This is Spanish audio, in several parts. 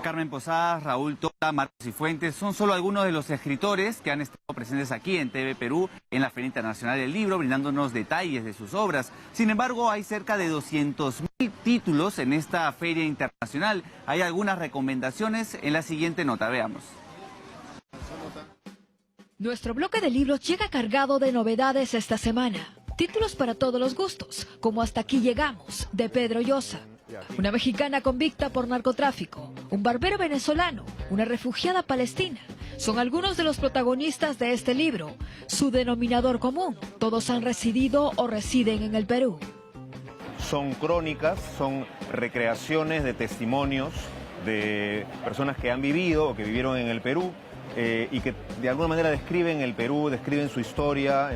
Carmen Posadas, Raúl Tola, Marcos Cifuentes son solo algunos de los escritores que han estado presentes aquí en TV Perú en la Feria Internacional del Libro, brindándonos detalles de sus obras. Sin embargo, hay cerca de 200.000 títulos en esta feria internacional. Hay algunas recomendaciones en la siguiente nota, veamos. Nuestro bloque de libros llega cargado de novedades esta semana. Títulos para todos los gustos, como Hasta aquí llegamos, de Pedro Llosa. Una mexicana convicta por narcotráfico, un barbero venezolano, una refugiada palestina. Son algunos de los protagonistas de este libro. Su denominador común, todos han residido o residen en el Perú. Son crónicas, son recreaciones de testimonios de personas que han vivido o que vivieron en el Perú y que de alguna manera describen el Perú, describen su historia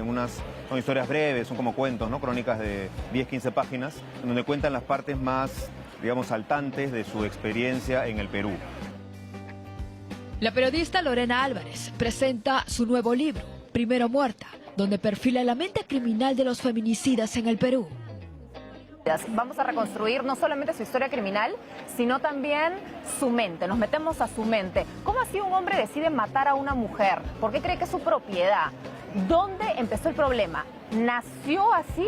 son historias breves, son como cuentos, ¿no? Crónicas de 10, 15 páginas, en donde cuentan las partes más, digamos, saltantes de su experiencia en el Perú. La periodista Lorena Álvarez presenta su nuevo libro, Primero Muerta, donde perfila la mente criminal de los feminicidas en el Perú. Vamos a reconstruir no solamente su historia criminal, sino también su mente. Nos metemos a su mente. ¿Cómo así un hombre decide matar a una mujer? ¿Por qué cree que es su propiedad? ¿Dónde empezó el problema? ¿Nació así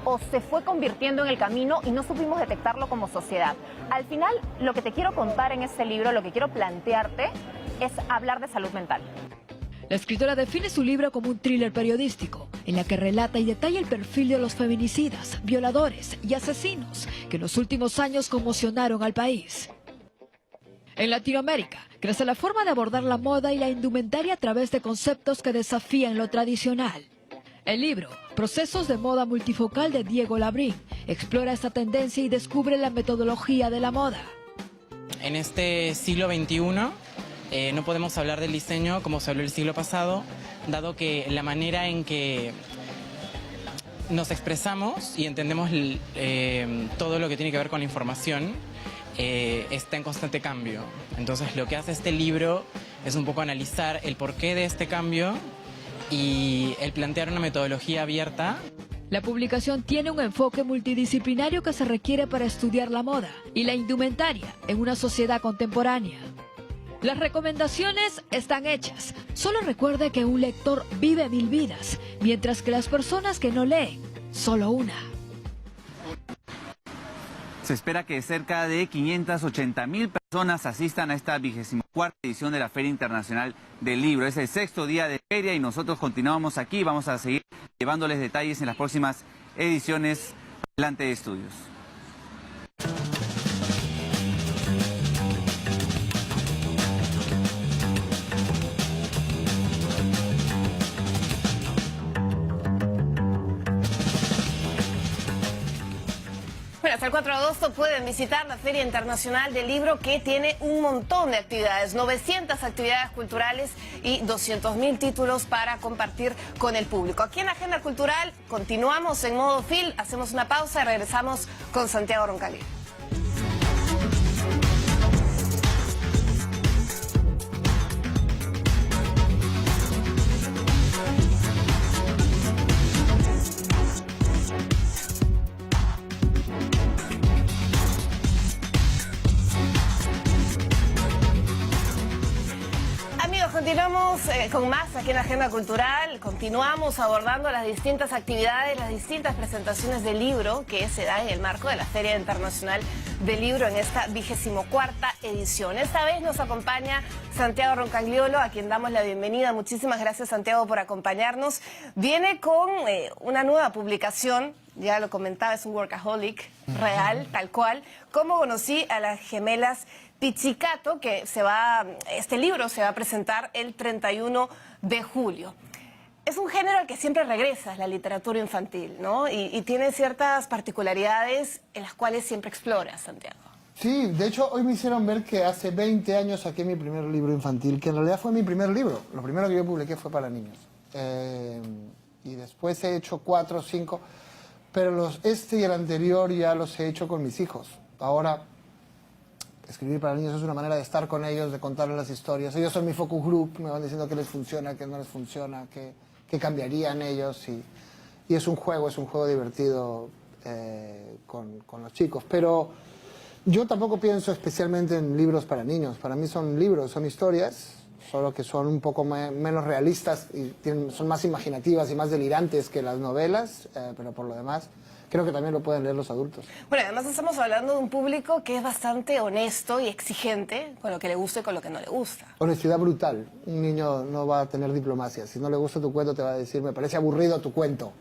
o se fue convirtiendo en el camino y no supimos detectarlo como sociedad? Al final, lo que te quiero contar en este libro, lo que quiero plantearte, es hablar de salud mental. La escritora define su libro como un thriller periodístico, en la que relata y detalla el perfil de los feminicidas, violadores y asesinos que en los últimos años conmocionaron al país. En Latinoamérica, crece la forma de abordar la moda y la indumentaria a través de conceptos que desafían lo tradicional. El libro, Procesos de Moda Multifocal de Diego Labrín, explora esta tendencia y descubre la metodología de la moda. En este siglo XXI, no podemos hablar del diseño como se habló el siglo pasado, dado que la manera en que nos expresamos y entendemos todo lo que tiene que ver con la información está en constante cambio. Entonces lo que hace este libro es un poco analizar el porqué de este cambio y el plantear una metodología abierta. La publicación tiene un enfoque multidisciplinario que se requiere para estudiar la moda y la indumentaria en una sociedad contemporánea. Las recomendaciones están hechas. Solo recuerde que un lector vive 1000 vidas, mientras que las personas que no leen, solo una. Se espera que cerca de 580.000 personas asistan a esta 24ª edición de la Feria Internacional del Libro. Es el 6º día de feria y nosotros continuamos aquí. Vamos a seguir llevándoles detalles en las próximas ediciones delante de estudios. Bueno, hasta el 4 de agosto pueden visitar la Feria Internacional del Libro, que tiene un montón de actividades, 900 actividades culturales y 200.000 títulos para compartir con el público. Aquí en Agenda Cultural continuamos en modo film, hacemos una pausa y regresamos con Santiago Roncalí. Continuamos con más aquí en la Agenda Cultural, continuamos abordando las distintas actividades, las distintas presentaciones del libro que se dan en el marco de la Feria Internacional del Libro en esta 24ª edición. Esta vez nos acompaña Santiago Roncagliolo, a quien damos la bienvenida. Muchísimas gracias, Santiago, por acompañarnos. Viene con una nueva publicación, ya lo comentaba, es un workaholic real, tal cual. ¿Cómo conocí a las gemelas Pizzicato? Que este libro se va a presentar el 31 de julio. Es un género al que siempre regresa, la literatura infantil, ¿no? Y tiene ciertas particularidades en las cuales siempre exploras, Santiago. Sí, de hecho hoy me hicieron ver que hace 20 años saqué mi primer libro infantil, que en realidad fue mi primer libro. Lo primero que yo publiqué fue para niños. Y después he hecho 4 o 5, pero este y el anterior ya los he hecho con mis hijos. Ahora, escribir para niños es una manera de estar con ellos, de contarles las historias. Ellos son mi focus group, me van diciendo qué les funciona, qué no les funciona, qué cambiarían ellos. Y es un juego divertido con los chicos. Pero Yo tampoco pienso especialmente en libros para niños. Para mí son libros, son historias, solo que son un poco menos realistas y son más imaginativas y más delirantes que las novelas, pero por lo demás creo que también lo pueden leer los adultos. Bueno, además estamos hablando de un público que es bastante honesto y exigente con lo que le gusta y con lo que no le gusta. Honestidad brutal. Un niño no va a tener diplomacia. Si no le gusta tu cuento te va a decir, me parece aburrido tu cuento.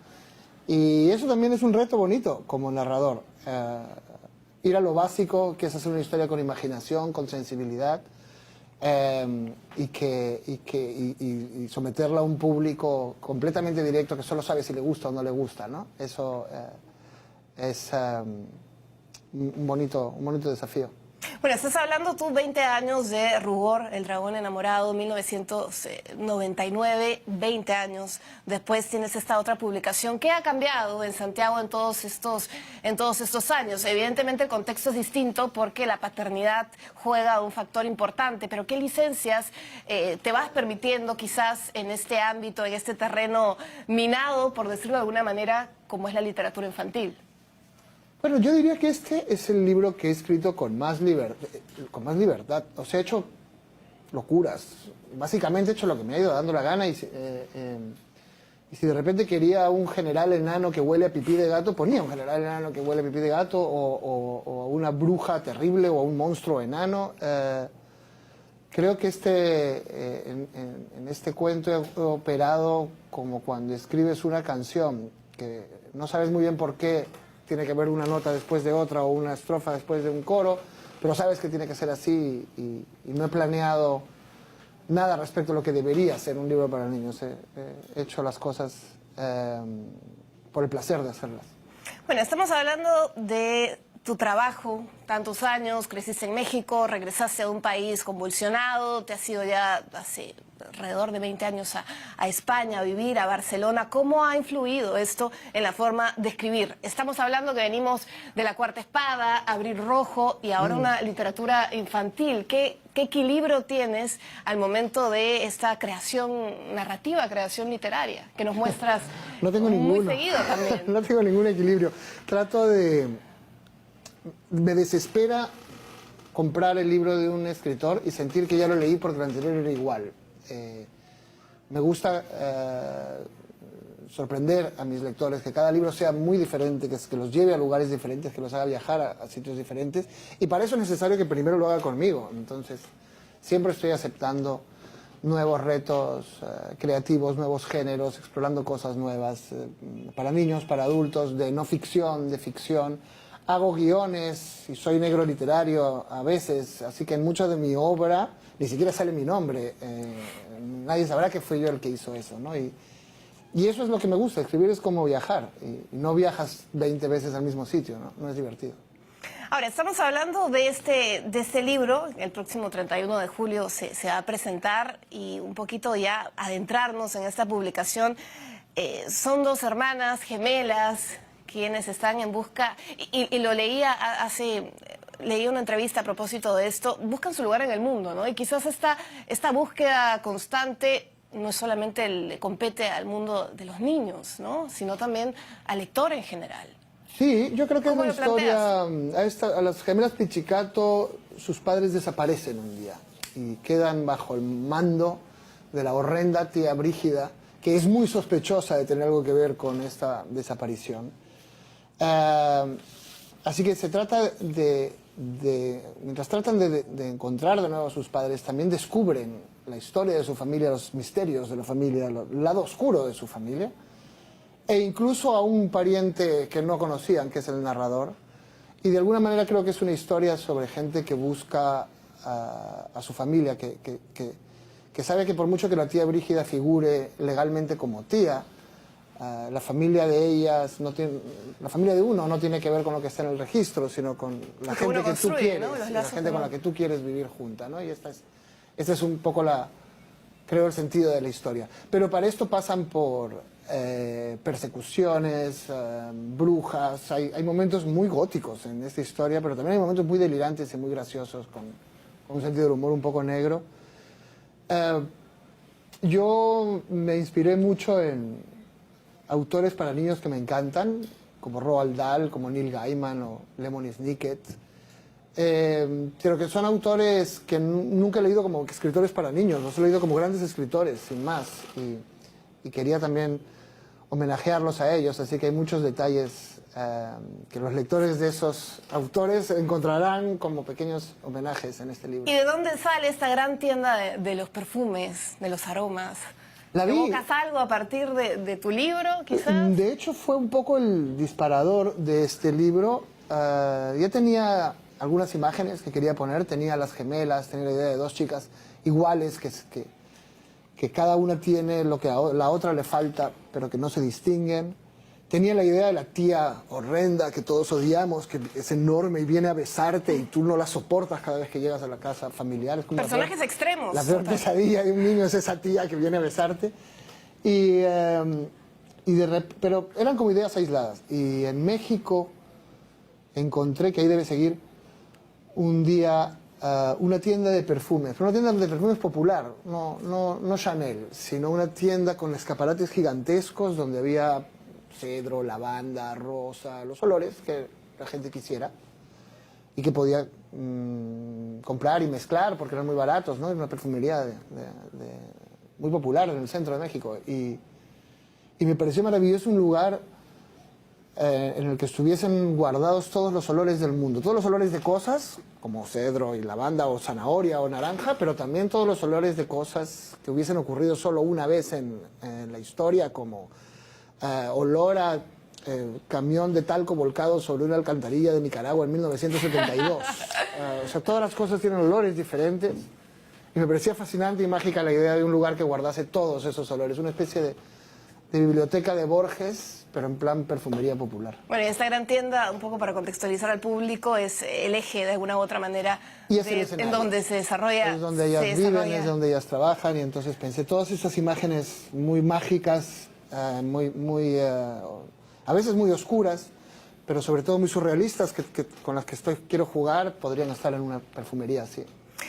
Y eso también es un reto bonito como narrador. Ir a lo básico, que es hacer una historia con imaginación, con sensibilidad, y someterla a un público completamente directo que solo sabe si le gusta o no le gusta, ¿no? Eso es un bonito desafío. Bueno, estás hablando tú 20 años de Rugor, el dragón enamorado, 1999, 20 años después tienes esta otra publicación. ¿Qué ha cambiado en Santiago en todos estos años? Evidentemente el contexto es distinto porque la paternidad juega un factor importante, pero ¿qué licencias te vas permitiendo quizás en este ámbito, en este terreno minado, por decirlo de alguna manera, como es la literatura infantil? Bueno, yo diría que este es el libro que he escrito con más libertad. O sea, he hecho locuras. Básicamente he hecho lo que me ha ido dando la gana y si de repente quería un general enano que huele a pipí de gato, ponía un general enano que huele a pipí de gato o a una bruja terrible o a un monstruo enano. Creo que en este cuento he operado como cuando escribes una canción que no sabes muy bien por qué tiene que haber una nota después de otra o una estrofa después de un coro, pero sabes que tiene que ser así y no he planeado nada respecto a lo que debería ser un libro para niños. He hecho las cosas por el placer de hacerlas. Bueno, estamos hablando de tu trabajo, tantos años, creciste en México, regresaste a un país convulsionado, te has ido ya hace alrededor de 20 años a España, a vivir, a Barcelona. ¿Cómo ha influido esto en la forma de escribir? Estamos hablando que venimos de La Cuarta Espada, Abril Rojo y ahora una literatura infantil. ¿Qué equilibrio tienes al momento de esta creación narrativa, creación literaria, que nos muestras no tengo muy ninguno. seguido también? No tengo ningún equilibrio. Me desespera comprar el libro de un escritor y sentir que ya lo leí porque lo anterior era igual. Me gusta sorprender a mis lectores, que cada libro sea muy diferente, que los lleve a lugares diferentes, que los haga viajar a sitios diferentes, y para eso es necesario que primero lo haga conmigo. Entonces, siempre estoy aceptando nuevos retos creativos, nuevos géneros, explorando cosas nuevas, para niños, para adultos, de no ficción, de ficción. Hago guiones y soy negro literario a veces, así que en mucha de mi obra ni siquiera sale mi nombre. Nadie sabrá que fui yo el que hizo eso, ¿no? Y eso es lo que me gusta, escribir es como viajar. Y no viajas 20 veces al mismo sitio, ¿no? No es divertido. Ahora, estamos hablando de este libro, el próximo 31 de julio se va a presentar y un poquito ya adentrarnos en esta publicación. Son dos hermanas gemelas quienes están en busca, y lo leía leí una entrevista a propósito de esto, buscan su lugar en el mundo, ¿no? Y quizás esta búsqueda constante no solamente le compete al mundo de los niños, ¿no? Sino también al lector en general. Sí, yo creo que es una historia. A las gemelas Pizzicato, sus padres desaparecen un día y quedan bajo el mando de la horrenda tía Brígida, que es muy sospechosa de tener algo que ver con esta desaparición. Así que se trata mientras tratan de encontrar de nuevo a sus padres, también descubren la historia de su familia, los misterios de la familia, el lado oscuro de su familia, e incluso a un pariente que no conocían, que es el narrador. Y de alguna manera creo que es una historia sobre gente que busca a su familia, que sabe que por mucho que la tía Brígida figure legalmente como tía, la familia de ellas la familia de uno no tiene que ver con lo que está en el registro, sino con la gente que tú quieres, ¿no? La gente con la que tú quieres vivir junta, ¿no? Y este es un poco creo el sentido de la historia. Pero para esto pasan por persecuciones, brujas. Hay momentos muy góticos en esta historia, pero también hay momentos muy delirantes y muy graciosos, con un sentido del humor un poco negro. Yo me inspiré mucho en autores para niños que me encantan, como Roald Dahl, como Neil Gaiman o Lemony Snicket. Pero que son autores que nunca he leído como escritores para niños, los he leído como grandes escritores, sin más. Y quería también homenajearlos a ellos, así que hay muchos detalles que los lectores de esos autores encontrarán como pequeños homenajes en este libro. ¿Y de dónde sale esta gran tienda de los perfumes, de los aromas? La vi. ¿Evocas algo a partir de tu libro, quizás? De hecho, fue un poco el disparador de este libro. Ya tenía algunas imágenes que quería poner, tenía las gemelas, tenía la idea de dos chicas iguales que cada una tiene lo que a la otra le falta, pero que no se distinguen. Tenía la idea de la tía horrenda que todos odiamos, que es enorme y viene a besarte y tú no la soportas cada vez que llegas a la casa familiar. Es como Personajes extremos. La peor pesadilla de un niño es esa tía que viene a besarte. Pero eran como ideas aisladas. Y en México encontré que ahí debe seguir un día una tienda de perfumes. Pero una tienda de perfumes popular, no Chanel, sino una tienda con escaparates gigantescos donde había cedro, lavanda, rosa, los olores que la gente quisiera y que podía comprar y mezclar porque eran muy baratos, ¿no? Era una perfumería muy popular en el centro de México y me pareció maravilloso un lugar en el que estuviesen guardados todos los olores del mundo, todos los olores de cosas como cedro y lavanda o zanahoria o naranja, pero también todos los olores de cosas que hubiesen ocurrido solo una vez en la historia, como olor a camión de talco volcado sobre una alcantarilla de Nicaragua en 1972. O sea, todas las cosas tienen olores diferentes y me parecía fascinante y mágica la idea de un lugar que guardase todos esos olores, una especie de biblioteca de Borges, pero en plan perfumería popular. Bueno, y esta gran tienda, un poco para contextualizar al público, es el eje de alguna u otra manera y es el escenario. En donde se desarrolla. Es donde ellas viven, es donde ellas trabajan y entonces pensé todas esas imágenes muy mágicas, a veces muy oscuras, pero sobre todo muy surrealistas, con las que quiero jugar, podrían estar en una perfumería así.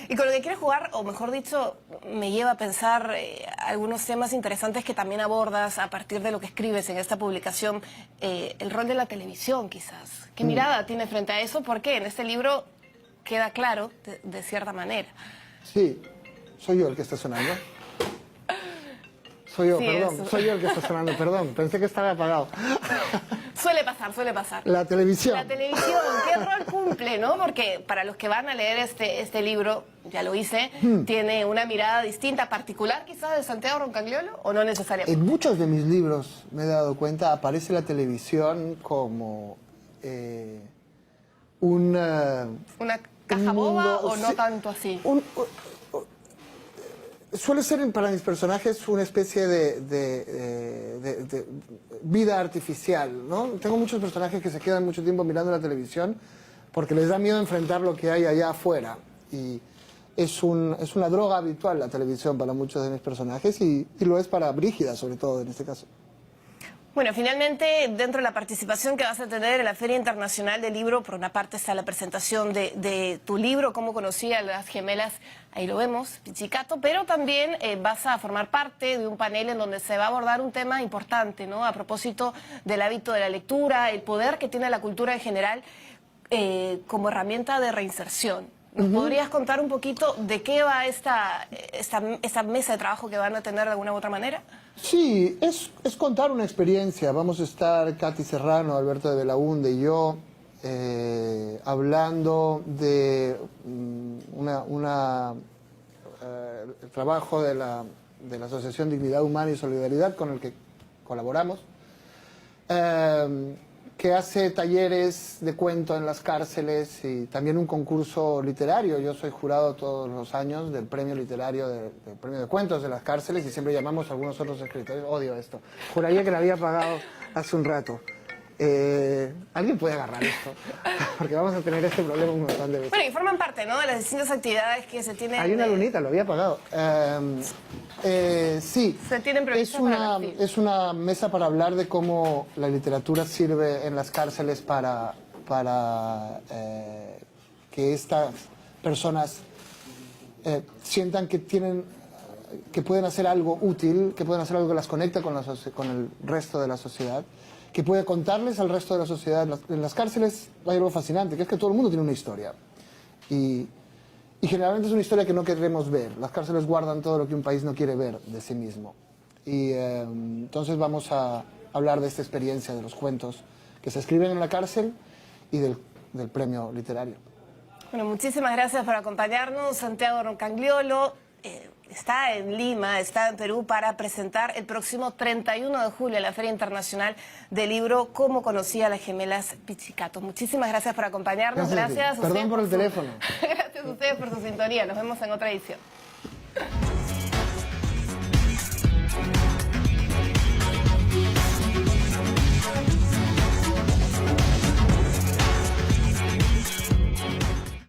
Y con lo que quieres jugar, o mejor dicho, me lleva a pensar algunos temas interesantes que también abordas a partir de lo que escribes en esta publicación, el rol de la televisión quizás. ¿Qué mirada tiene frente a eso? Porque en este libro queda claro de cierta manera. Sí, soy yo el que está sonando. Soy yo, Sí, perdón, soy yo el que está sonando, perdón, pensé que estaba apagado. Suele pasar, suele pasar. La televisión. La televisión, ¿qué rol cumple, no? Porque para los que van a leer este libro, ya lo hice, tiene una mirada distinta, particular quizás de Santiago Roncagliolo, ¿o no necesariamente? En muchos de mis libros, me he dado cuenta, aparece la televisión como ¿Una caja boba o no sí, tanto así? Suele ser para mis personajes una especie de vida artificial, ¿no? Tengo muchos personajes que se quedan mucho tiempo mirando la televisión porque les da miedo enfrentar lo que hay allá afuera. Y es una droga habitual la televisión para muchos de mis personajes y lo es para Brígida, sobre todo en este caso. Bueno, finalmente, dentro de la participación que vas a tener en la Feria Internacional del Libro, por una parte está la presentación de tu libro, Cómo conocí a las gemelas, ahí lo vemos, Pichicato, pero también vas a formar parte de un panel en donde se va a abordar un tema importante, ¿no? A propósito del hábito de la lectura, el poder que tiene la cultura en general como herramienta de reinserción. ¿Nos podrías contar un poquito de qué va esta mesa de trabajo que van a tener de alguna u otra manera? Sí, es contar una experiencia. Vamos a estar Katy Serrano, Alberto de Belaúnde y yo hablando de el trabajo de la Asociación Dignidad Humana y Solidaridad con el que colaboramos, que hace talleres de cuento en las cárceles y también un concurso literario. Yo soy jurado todos los años del premio literario, del premio de cuentos de las cárceles y siempre llamamos a algunos otros escritores. Odio esto. Juraría que lo había pagado hace un rato. ¿Alguien puede agarrar esto? Porque vamos a tener este problema un montón de veces. Bueno, y forman parte, ¿no?, de las distintas actividades que se tienen... Hay una lunita, lo había pagado. Sí, Se tienen previstas es una mesa para hablar de cómo la literatura sirve en las cárceles para que estas personas sientan que pueden hacer algo útil, que pueden hacer algo que las conecta con el resto de la sociedad, que puede contarles al resto de la sociedad. En las cárceles hay algo fascinante, que es que todo el mundo tiene una historia. Y generalmente es una historia que no queremos ver. Las cárceles guardan todo lo que un país no quiere ver de sí mismo. Y entonces vamos a hablar de esta experiencia, de los cuentos que se escriben en la cárcel y del premio literario. Bueno, muchísimas gracias por acompañarnos. Santiago Roncagliolo está en Lima, está en Perú para presentar el próximo 31 de julio en la Feria Internacional del Libro Cómo conocí a las gemelas Pizzicato. Muchísimas gracias por acompañarnos. Gracias. Perdón por el teléfono. Gracias a ustedes por su sintonía. Nos vemos en otra edición.